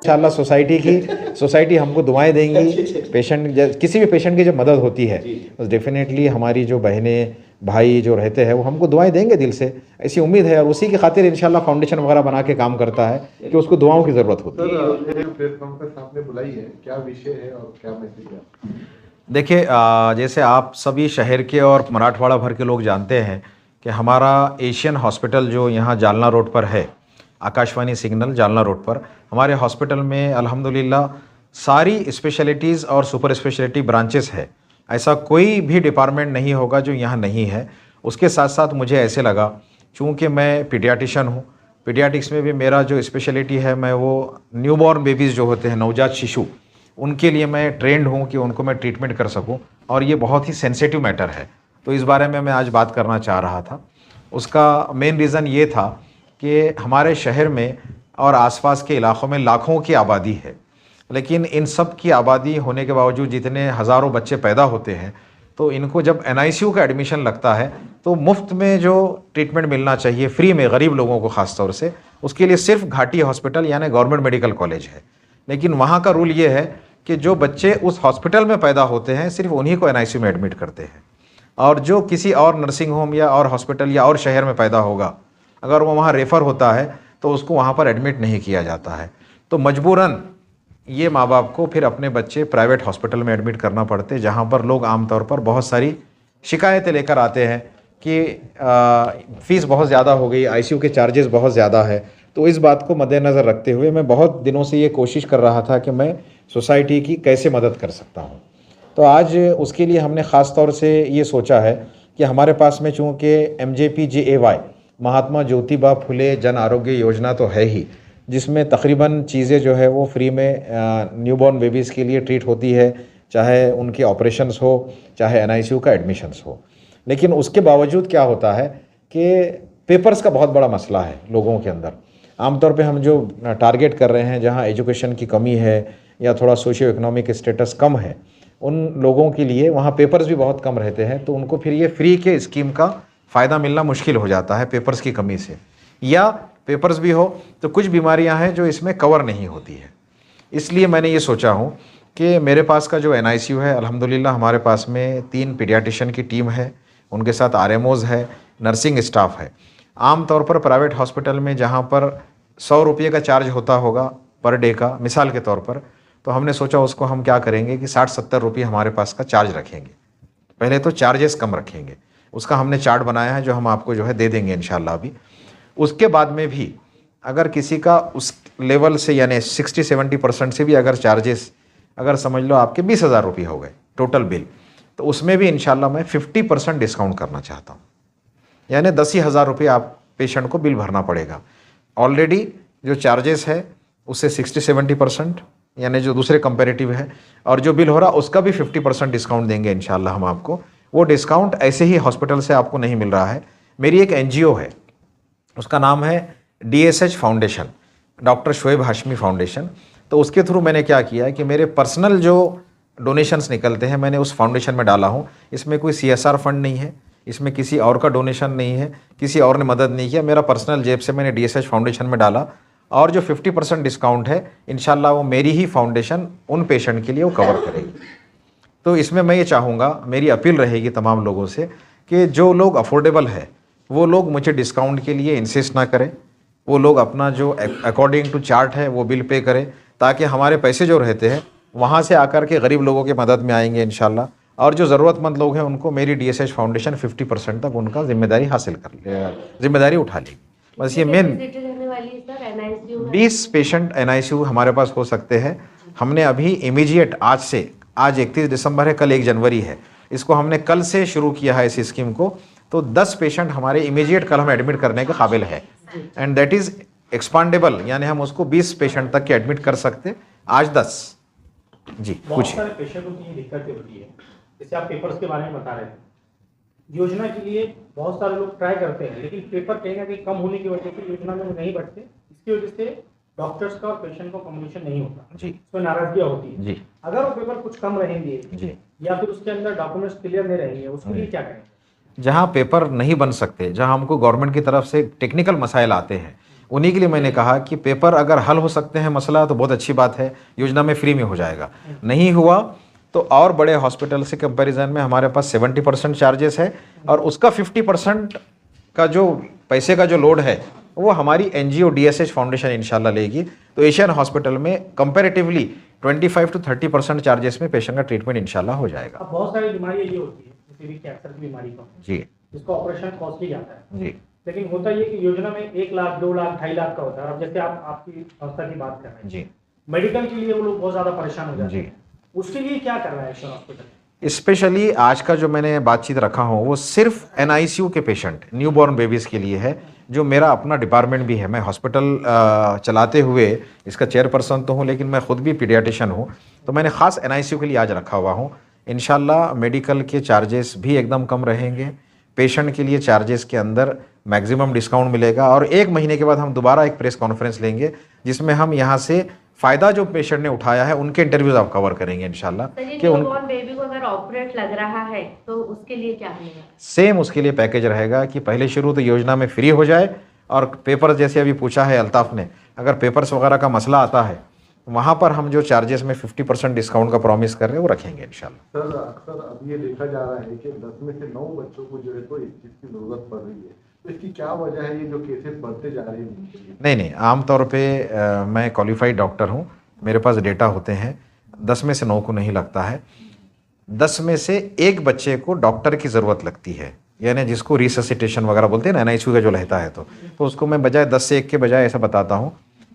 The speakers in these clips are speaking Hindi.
इंशाल्लाह सोसाइटी हमको दुआएं देंगी। पेशेंट, किसी भी पेशेंट की जब मदद होती है तो डेफिनेटली हमारी जो बहनें भाई जो रहते हैं वो हमको दुआएं देंगे दिल से, ऐसी उम्मीद है। और उसी की खातिर इंशाल्लाह फाउंडेशन वगैरह बना के काम करता है कि उसको दुआओं की ज़रूरत होती है। प्रेस कॉन्फ्रेंस आपने बुलाई है, क्या विषय है और क्या मैसेज है? देखिए, जैसे आप सभी शहर के और मराठवाड़ा भर के लोग जानते हैं कि हमारा एशियन हॉस्पिटल जो यहाँ जालना रोड पर है, आकाशवाणी सिग्नल जालना रोड पर, हमारे हॉस्पिटल में अल्हम्दुलिल्लाह सारी स्पेशलिटीज़ और सुपर स्पेशलिटी ब्रांचेस है। ऐसा कोई भी डिपार्टमेंट नहीं होगा जो यहाँ नहीं है। उसके साथ साथ मुझे ऐसे लगा, चूँकि मैं पीडियाटिशियन हूँ, पीडियाटिक्स में भी मेरा जो स्पेशलिटी है, मैं वो न्यूबॉर्न बेबीज़ जो होते हैं, नवजात शिशु, उनके लिए मैं ट्रेंड हूँ कि उनको मैं ट्रीटमेंट कर सकूँ। और ये बहुत ही सेंसिटिव मैटर है, तो इस बारे में मैं आज बात करना चाह रहा था। उसका मेन रीज़न ये था कि हमारे शहर में और आसपास के इलाक़ों में लाखों की आबादी है, लेकिन इन सब की आबादी होने के बावजूद जितने हज़ारों बच्चे पैदा होते हैं, तो इनको जब NICU का एडमिशन लगता है तो मुफ्त में जो ट्रीटमेंट मिलना चाहिए, फ्री में, गरीब लोगों को ख़ास तौर से, उसके लिए सिर्फ घाटी हॉस्पिटल यानी गवर्नमेंट मेडिकल कॉलेज है। लेकिन वहाँ का रूल ये है कि जो बच्चे उस हॉस्पिटल में पैदा होते हैं सिर्फ उन्हीं को NICU में एडमिट करते हैं, और जो किसी और नर्सिंग होम या और हॉस्पिटल या और शहर में पैदा होगा, अगर वो वहाँ रेफ़र होता है तो उसको वहाँ पर एडमिट नहीं किया जाता है। तो मजबूरन ये माँ बाप को फिर अपने बच्चे प्राइवेट हॉस्पिटल में एडमिट करना पड़ते, जहाँ पर लोग आमतौर पर बहुत सारी शिकायतें लेकर आते हैं कि फ़ीस बहुत ज़्यादा हो गई, ICU के चार्जेस बहुत ज़्यादा है। तो इस बात को मद्देनज़र रखते हुए मैं बहुत दिनों से ये कोशिश कर रहा था कि मैं सोसाइटी की कैसे मदद कर सकता हूँ। तो आज उसके लिए हमने ख़ास तौर से ये सोचा है कि हमारे पास में चूँकि MJPJAY महात्मा ज्योतिबा फुले जन आरोग्य योजना तो है ही, जिसमें तकरीबन चीज़ें जो है वो फ्री में न्यूबॉर्न बेबीज़ के लिए ट्रीट होती है, चाहे उनके ऑपरेशंस हो, चाहे NICU का एडमिशन्स हो। लेकिन उसके बावजूद क्या होता है कि पेपर्स का बहुत बड़ा मसला है लोगों के अंदर। आमतौर पे हम जो टारगेट कर रहे हैं, जहाँ एजुकेशन की कमी है या थोड़ा सोशियो इकोनॉमिक स्टेटस कम है, उन लोगों के लिए वहाँ पेपर्स भी बहुत कम रहते हैं, तो उनको फिर ये फ्री के स्कीम का फ़ायदा मिलना मुश्किल हो जाता है पेपर्स की कमी से, या पेपर्स भी हो तो कुछ बीमारियां हैं जो इसमें कवर नहीं होती है। इसलिए मैंने ये सोचा हूँ कि मेरे पास का जो NICU है, अल्हम्दुलिल्लाह हमारे पास में 3 पीडियाटिशियन की टीम है, उनके साथ RMOs है, नर्सिंग स्टाफ है। आम तौर पर प्राइवेट हॉस्पिटल में जहाँ पर 100 रुपये का चार्ज होता होगा पर डे का, मिसाल के तौर पर, तो हमने सोचा उसको हम क्या करेंगे कि 60-70 रुपये हमारे पास का चार्ज रखेंगे। पहले तो चार्जेस कम रखेंगे, उसका हमने चार्ट बनाया है जो हम आपको जो है दे देंगे इंशाल्लाह अभी। उसके बाद में भी अगर किसी का उस लेवल से यानी 60-70% से भी अगर चार्जेस, अगर समझ लो आपके 20,000 रुपये हो गए टोटल बिल, तो उसमें भी इंशाल्लाह मैं 50% डिस्काउंट करना चाहता हूँ। यानी 10,000 रुपये आप पेशेंट को बिल भरना पड़ेगा। ऑलरेडी जो चार्जेस है उससे 60-70% यानी जो दूसरे कंपेरेटिव है, और जो बिल हो रहा उसका भी 50% डिस्काउंट देंगे इंशाल्लाह हम आपको। वो डिस्काउंट ऐसे ही हॉस्पिटल से आपको नहीं मिल रहा है। मेरी एक NGO है, उसका नाम है DSH foundation, doctor Shoaib Hashmi foundation. तो उसके थ्रू मैंने क्या किया है कि मेरे पर्सनल जो डोनेशंस निकलते हैं मैंने उस फाउंडेशन में डाला हूँ। इसमें कोई CSR फंड नहीं है, इसमें किसी और का डोनेशन नहीं है, किसी और ने मदद नहीं किया, मेरा पर्सनल जेब से मैंने DSH फाउंडेशन में डाला। और जो 50% डिस्काउंट है इंशाल्लाह वो मेरी ही फाउंडेशन उन पेशेंट के लिए वो कवर करेगी। तो इसमें मैं ये चाहूँगा, मेरी अपील रहेगी तमाम लोगों से कि जो लोग अफोर्डेबल है वो लोग मुझे डिस्काउंट के लिए इंसिस्ट ना करें, वो लोग अपना जो अकॉर्डिंग टू चार्ट है वो बिल पे करें, ताकि हमारे पैसे जो रहते हैं वहाँ से आकर के गरीब लोगों की मदद में आएंगे इंशाल्लाह। और जो ज़रूरतमंद लोग हैं उनको मेरी DSH फाउंडेशन 50% तक उनका जिम्मेदारी हासिल कर ले, जिम्मेदारी उठा लेगी। बस ये मेन 20 पेशेंट NICU हमारे पास हो सकते हैं। हमने अभी इमीडिएट आज 31 दिसंबर है, कल 1 जनवरी है, इसको हमने कल से शुरू किया है इस स्कीम को। तो 10 पेशेंट हमारे इमीडिएट कल हम एडमिट करने के काबिल है, एंड दैट इज़ एक्सपांडेबल, यानी हम उसको 20 पेशेंट तक के एडमिट कर सकते, आज 10। जी बहुत सारे पेशेंटों की ये दिक्कतें होती है, जैसे आप पेपर्स के बारे में बता रहे थे। योजना के लिए बहुत सारे लोग ट्राई करते हैं, लेकिन पेपर कहीं ना कहीं कम होने की वजह से योजना में वो नहीं बढ़ते। इसकी वजह से डॉक्टर्स का और पेशेंट का कम्युनिकेशन नहीं होता जी, उसमें नाराजगियाँ होती है जी। अगर वो पेपर कुछ कम रहेंगे जी, या फिर उसके अंदर डॉक्यूमेंट्स क्लियर नहीं रहेंगे, उसके लिए क्या करेंगे? जहाँ पेपर नहीं बन सकते, जहाँ हमको गवर्नमेंट की तरफ से टेक्निकल मसाइल आते हैं, उन्हीं के लिए मैंने कहा कि पेपर अगर हल हो सकते हैं मसला तो बहुत अच्छी बात है, योजना में फ्री में हो जाएगा। नहीं हुआ तो और बड़े हॉस्पिटल से कंपैरिजन में हमारे पास 70% चार्जेस है और उसका 50% का जो पैसे का जो लोड है वो हमारी एनजीओ डीएसएच फाउंडेशन इंशाल्लाह लेगी। तो एशियन हॉस्पिटल में कंपैरेटिवली 25 to 30% चार्जेस में पेशेंट का ट्रीटमेंट इंशाल्लाह हो जाएगा। अब बहुत सारी बीमारियाँ ये होती है, जैसे भी कैंसर की बीमारी का जी जिसका ऑपरेशन कॉस्टली जाता है, जी लेकिन होता ये कि योजना में 1 लाख 2 लाख 2.5 लाख का होता है। अब जैसे आप आपकी संस्था की बात कर रहे हैं जी मेडिकल के लिए वो लोग बहुत ज़्यादा परेशान हो जाते जी। हैं, उसके लिए क्या कर रहा है एशियन हॉस्पिटल? स्पेशली आज का जो मैंने बातचीत रखा हूँ वो सिर्फ एनआईसीयू के पेशेंट न्यूबॉर्न बेबीज़ के लिए है, जो मेरा अपना डिपार्टमेंट भी है। मैं हॉस्पिटल चलाते हुए इसका चेयरपर्सन तो हूँ, लेकिन मैं ख़ुद भी पीडियाट्रिशियन हूँ, तो मैंने ख़ास एनआईसीयू के लिए आज रखा हुआ हूँ। इंशाल्लाह मेडिकल के चार्जेस भी एकदम कम रहेंगे, पेशेंट के लिए चार्जेस के अंदर मैक्सिमम डिस्काउंट मिलेगा। और 1 महीने के बाद हम दोबारा एक प्रेस कॉन्फ्रेंस लेंगे जिसमें हम यहाँ से फ़ायदा जो पेशेंट ने उठाया है उनके इंटरव्यूज आप कवर करेंगे इंशाल्लाह। कि उन बेबी को अगर ऑपरेट लग रहा है तो उसके लिए क्या मिलेगा? सेम उसके लिए पैकेज रहेगा कि पहले शुरू तो योजना में फ्री हो जाए, और पेपर जैसे अभी पूछा है अल्ताफ़ ने, अगर पेपर्स वगैरह का मसला आता है वहाँ पर हम जो चार्जेस में 50% डिस्काउंट का प्रॉमिस कर रहे हैं वो रखेंगे इंशाल्लाह। सर अक्सर अब ये देखा जा रहा है कि 10 में से 9 बच्चों को जो है तो इस चीज़ की ज़रूरत पड़ रही है, तो इसकी क्या वजह है, ये जो केसेस बढ़ते जा रहे हैं? नहीं, आमतौर पे मैं क्वालिफाइड डॉक्टर हूँ, मेरे पास डेटा होते हैं, 10 में से 9 को नहीं लगता है। 10 में से 1 बच्चे को डॉक्टर की ज़रूरत लगती है, यानी जिसको रिससिटेशन वगैरह बोलते हैं ना, एनआईसीयू का जो रहता है, तो उसको मैं बजाय 10 से 1 के बजाय ऐसा बताता हूँ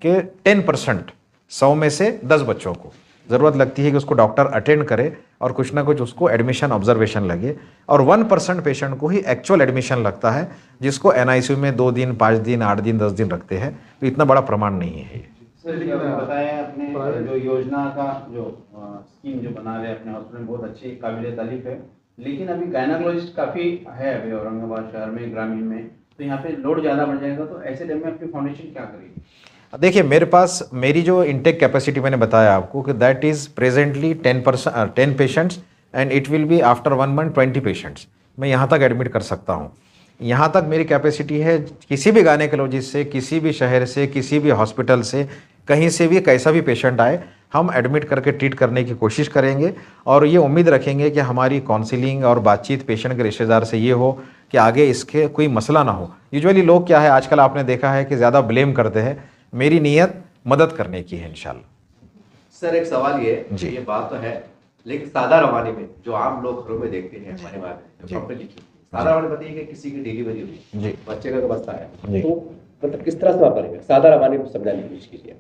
कि 10%, 100 में से 10 बच्चों को ज़रूरत लगती है कि उसको डॉक्टर अटेंड करे और कुछ ना कुछ उसको एडमिशन ऑब्जर्वेशन लगे, और 1% पेशेंट को ही एक्चुअल एडमिशन लगता है, जिसको एनआईसीयू में 2 दिन 5 दिन 8 दिन 10 दिन रखते हैं। तो इतना बड़ा प्रमाण नहीं है ये। सर जी आपने बताया अपने जो योजना का जो स्कीम जो बना रहे हैं अपने हॉस्पिटल में, बहुत अच्छी काबिल तारीफ है, लेकिन अभी गायनाकोलॉजिस्ट काफ़ी है अभी औरंगाबाद शहर में, ग्रामीण में, तो यहाँ पे लोड ज़्यादा बढ़ जाएगा, तो ऐसे टाइम में आपकी फाउंडेशन क्या करेगी? देखिए मेरे पास मेरी जो इनटेक कैपेसिटी मैंने बताया आपको कि that is presently 10 patients and it will be after 1 month 20 patients मैं यहाँ तक एडमिट कर सकता हूँ। यहाँ तक मेरी कैपेसिटी है। किसी भी गायनेकोलॉजिस्ट से, किसी भी शहर से, किसी भी हॉस्पिटल से, कहीं से भी कैसा भी पेशेंट आए, हम एडमिट करके ट्रीट करने की कोशिश करेंगे, और ये उम्मीद रखेंगे कि हमारी काउंसलिंग और बातचीत पेशेंट के रिश्तेदार से ये हो कि आगे इसके कोई मसला ना हो। यूजुअली लोग क्या है आजकल आपने देखा है कि ज़्यादा ब्लेम करते हैं, मेरी नीयत मदद करने की है इंशाल्लाह। सर एक सवाल ये जी। ये बात तो है, लेकिन सादा रवानी में जो आम लोग घरों में देखते हैं हमारे वहाँ जी। में लिखी सादा रवानी बताइए कि किसी की डिलीवरी हुई जी। बच्चे का बस्ता है, जी। तो मतलब किस तरह से आप करेंगे? सादा रवानी में समझाने की कोशिश कीजिए।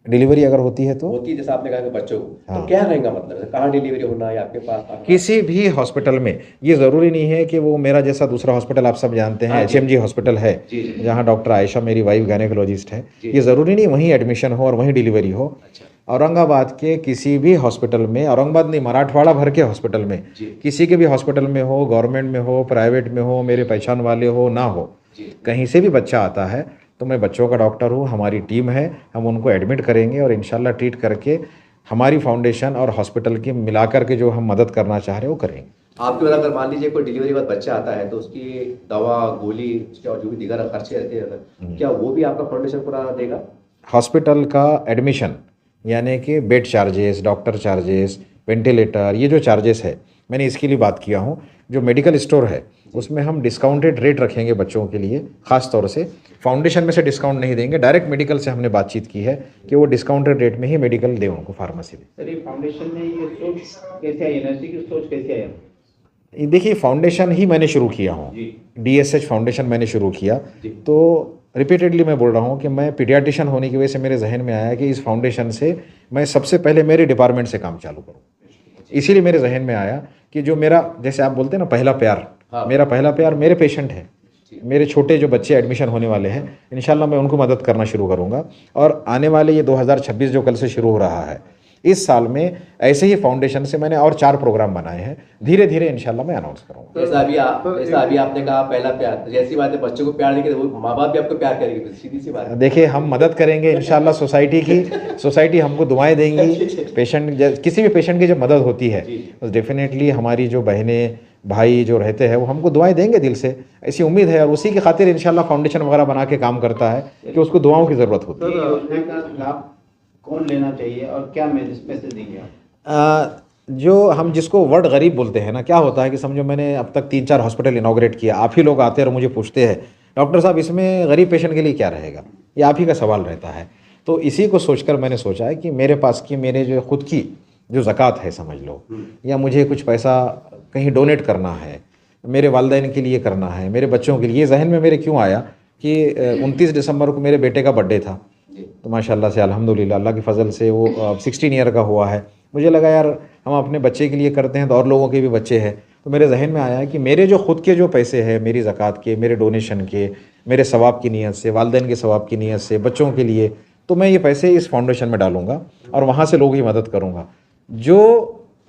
डिलीवरी अगर होती है तो होती है जैसे आपने कहा कि बच्चों को, हाँ। तो क्या रहेगा मतलब कहाँ डिलीवरी होना है आपके पास? किसी भी हॉस्पिटल में, ये ज़रूरी नहीं है कि वो मेरा जैसा दूसरा हॉस्पिटल आप सब जानते हैं हाँ जी। HMG हॉस्पिटल है, जी, जी। जहाँ डॉक्टर आयशा मेरी वाइफ गायनेकोलॉजिस्ट है, जी। ये ज़रूरी नहीं वहीं एडमिशन हो और वहीं डिलीवरी हो। अच्छा। औरंगाबाद के किसी भी हॉस्पिटल में, औरंगाबाद नहीं मराठवाड़ा भर के हॉस्पिटल में, जी। किसी के भी हॉस्पिटल में हो, गवर्नमेंट में हो, प्राइवेट में हो, मेरे पहचान वाले हो ना हो, जी। कहीं से भी बच्चा आता है तो मैं बच्चों का डॉक्टर हूँ, हमारी टीम है, हम उनको एडमिट करेंगे और इंशाल्लाह ट्रीट करके हमारी फाउंडेशन और हॉस्पिटल की मिलाकर के जो हम मदद करना चाह रहे हैं वो करेंगे। आपके बाद अगर मान लीजिए कोई डिलीवरी के बाद बच्चा आता है तो उसकी दवा गोली उसके और जो भी दीगर खर्चे रहते हैं, क्या वो भी आपका फाउंडेशन पूरा देगा? हॉस्पिटल का एडमिशन यानी कि bed charges, doctor charges, ventilator, ये जो चार्जेस है मैंने इसके लिए बात किया हूँ। जो मेडिकल स्टोर है उसमें हम डिस्काउंटेड रेट रखेंगे बच्चों के लिए, ख़ास तौर से फाउंडेशन में से डिस्काउंट नहीं देंगे, डायरेक्ट मेडिकल से हमने बातचीत की है कि वो डिस्काउंटेड रेट में ही मेडिकल दें उनको, फार्मेसी दें। सर ये फाउंडेशन में ये सोच कैसे आई, यूनिवर्सिटी की सोच कैसे आई? देखिए फाउंडेशन ही मैंने शुरू किया हूँ, जी। DSH फाउंडेशन मैंने शुरू किया, जी। तो रिपीटेडली मैं बोल रहा हूँ कि मैं पीडियाट्रिशियन होने की वजह से मेरे जहन में आया कि इस फाउंडेशन से मैं सबसे पहले मेरे डिपार्टमेंट से काम चालू करूँ। इसीलिए मेरे जहन में आया कि जो मेरा, जैसे आप बोलते हैं ना पहला प्यार, हाँ। मेरा पहला प्यार मेरे पेशेंट है, मेरे छोटे जो बच्चे एडमिशन होने वाले हैं, इंशाल्लाह मैं उनको मदद करना शुरू करूँगा। और आने वाले ये 2026 जो कल से शुरू हो रहा है, इस साल में ऐसे ही फाउंडेशन से मैंने और 4 प्रोग्राम बनाए हैं, धीरे धीरे इंशाल्लाह मैं अनाउंस करूँगा। जैसा अभी आपने कहा पहला प्यार, तो जैसी बात है बच्चों को प्यार देंगे तो वो माँ बाप भी आपको प्यार करेंगे, सीधी सी बात है। देखिए हम मदद करेंगे इंशाल्लाह सोसाइटी की, सोसाइटी हमको दुआएं देंगी। पेशेंट, किसी भी पेशेंट की जब मदद होती है तो डेफिनेटली हमारी जो बहनें भाई जो रहते हैं वो हमको दुआएं देंगे दिल से, ऐसी उम्मीद है। और उसी की खातिर इंशाल्लाह फाउंडेशन वगैरह बना के काम करता है कि उसको दुआओं की ज़रूरत होती है। ये योजना का लाभ कौन लेना चाहिए और क्या मैसेज देंगे आप? जो हम जिसको वर्ड गरीब बोलते हैं ना, क्या होता है कि समझो मैंने अब तक 3-4 हॉस्पिटल इनॉग्रेट किया, आप ही लोग आते हैं और मुझे पूछते हैं डॉक्टर साहब इसमें गरीब पेशेंट के लिए क्या रहेगा, ये आप ही का सवाल रहता है। तो इसी को सोचकर मैंने सोचा है कि मेरे पास की मेरे जो खुद की जो ज़कात है समझ लो, या मुझे कुछ पैसा कहीं डोनेट करना है, मेरे वालिदैन के लिए करना है, मेरे बच्चों के लिए, ये जहन में मेरे क्यों आया कि 29 दिसंबर को मेरे बेटे का बर्थडे था, तो माशाल्लाह से अल्हम्दुलिल्लाह अल्लाह की फ़ज़ल से वो 16 ईयर का हुआ है। मुझे लगा यार हम अपने बच्चे के लिए करते हैं तो और लोगों के भी बच्चे हैं, तो मेरे जहन में आया कि मेरे जो खुद के जो पैसे हैं, मेरी ज़कात के, मेरे डोनेशन के, मेरे सवाब की नीयत से, वालिदैन के सवाब की नीयत से, बच्चों के लिए, तो मैं ये पैसे इस फाउंडेशन में डालूँगा और वहाँ से लोगों की मदद करूँगा। जो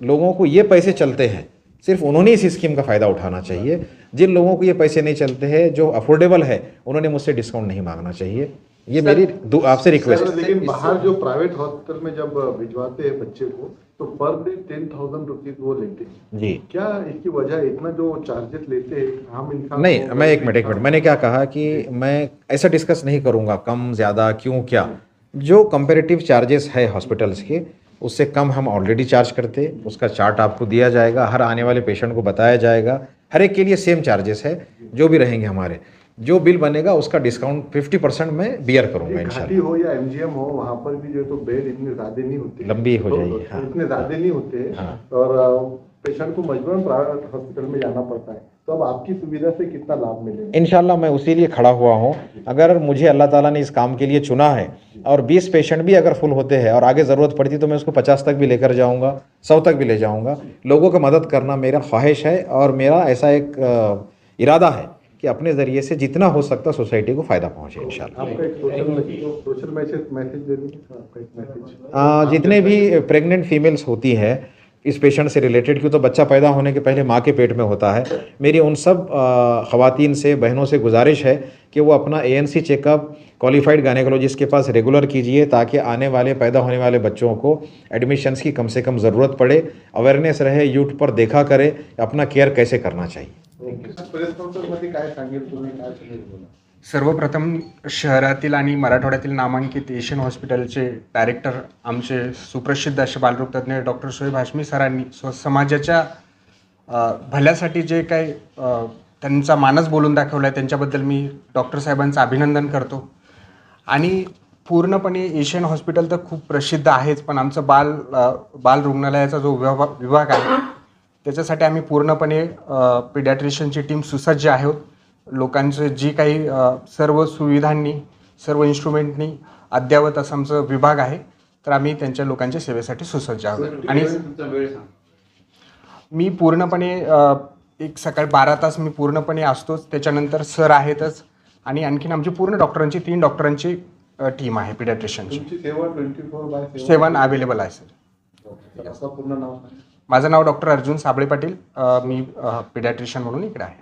लोगों को ये पैसे चलते हैं सिर्फ उन्होंने इस स्कीम का फ़ायदा उठाना चाहिए। जिन लोगों को ये पैसे नहीं चलते हैं, जो अफोर्डेबल है, उन्होंने मुझसे डिस्काउंट नहीं मांगना चाहिए। ये मेरी आपसे रिक्वेस्ट है। लेकिन बाहर जो प्राइवेट हॉस्पिटल में जब भिजवाते हैं बच्चे को तो पर डे 10,000 रुपीज वो लेते हैं जी। क्या इसकी वजह इतना जो चार्जेस लेते हैं आम इंसान नहीं, को? मैं एक मिनट मैंने क्या कहा कि मैं ऐसा डिस्कस नहीं करूँगा कम ज़्यादा क्यों क्या। जो कंपेरेटिव चार्जेस है हॉस्पिटल्स के उससे कम हम ऑलरेडी चार्ज करते, उसका चार्ट आपको दिया जाएगा, हर आने वाले पेशेंट को बताया जाएगा, हर एक के लिए सेम चार्जेस है जो भी रहेंगे हमारे। जो बिल बनेगा उसका डिस्काउंट 50% में बियर करूँगा घाटी इंशाल्लाह। हो या एमजीएम हो वहाँ पर भी जो है तो बेड इतने ज्यादा नहीं होते, लंबी हो तो जाएगी, हाँ। इतने ज्यादा नहीं होते हैं, हाँ। और पेशेंट को मजबूरन प्राइवेट हॉस्पिटल में जाना पड़ता है। तो अब आपकी सुविधा से कितना लाभ मिलेगा? इंशाल्लाह मैं उसी लिए खड़ा हुआ हूँ। अगर मुझे अल्लाह ताला ने इस काम के लिए चुना है और 20 पेशेंट भी अगर फुल होते हैं और आगे ज़रूरत पड़ती तो मैं उसको 50 तक भी लेकर जाऊँगा, 100 तक भी ले जाऊँगा। लोगों को मदद करना मेरा ख्वाहिश है और मेरा ऐसा एक इरादा है कि अपने ज़रिए से जितना हो सकता सोसाइटी को फ़ायदा पहुँचे इंशाल्लाह। आपका एक सोशल मैसेज दे दीजिए आपका एक मैसेज। जितने भी प्रेग्नेंट फीमेल्स होती हैं इस पेशेंट से रिलेटेड, क्यों तो बच्चा पैदा होने के पहले माँ के पेट में होता है, मेरी उन सब ख़वातीन से, बहनों से गुजारिश है कि वो अपना ANC चेकअप क्वालिफाइड गायनेकोलॉजिस्ट के पास रेगुलर कीजिए ताकि आने वाले पैदा होने वाले बच्चों को एडमिशन्स की कम से कम ज़रूरत पड़े, अवेयरनेस रहे, यूट्यूब पर देखा करे अपना केयर कैसे करना चाहिए। प्रेस कॉन्फरन्समध्ये काय सांगेल तुम्ही, काय सांगेल बोला? सर्वप्रथम शहरातील आणि मराठवाड्यातील नामांकित एशियन हॉस्पिटलचे डायरेक्टर आमचे सुप्रसिद्ध असे बालरोगतज्ञ डॉक्टर शोएब हाशमी सरांनी समाजाच्या भल्यासाठी जे काही त्यांचा मानस बोलून दाखवला आहे त्यांच्याबद्दल मी डॉक्टर साहेबांचं अभिनंदन करतो। आणि पूर्णपणे एशियन हॉस्पिटल तर खूप प्रसिद्ध आहेच, पण आमचं बाल रुग्णालयाचा जो विभाग आहे त्याच्यासाठी आम्ही पूर्णपणे पिडॅट्रिशियनची टीम सुसज्ज आहोत। लोकांचं जी काही सर्व सुविधांनी, सर्व इन्स्ट्रुमेंटनी अद्ययावत असं आमचं विभाग आहे, तर आम्ही त्यांच्या लोकांच्या सेवेसाठी सुसज्ज आहोत। आणि मी पूर्णपणे एक सकाळी 12 तास मी पूर्णपणे असतोच, त्याच्यानंतर सर आहेतच आणि आणखीन आमची पूर्ण डॉक्टरांची 3 डॉक्टरांची टीम आहे पिडॅट्रिशियनची। तुमची सेवा 24/7 7 अवेलेबल आहे सर। आपलं पूर्ण नाव सांगा. माझं नाव डॉक्टर अर्जुन साबळे पाटील, मी पिडॅट्रिशियन म्हणून इकडे आहे।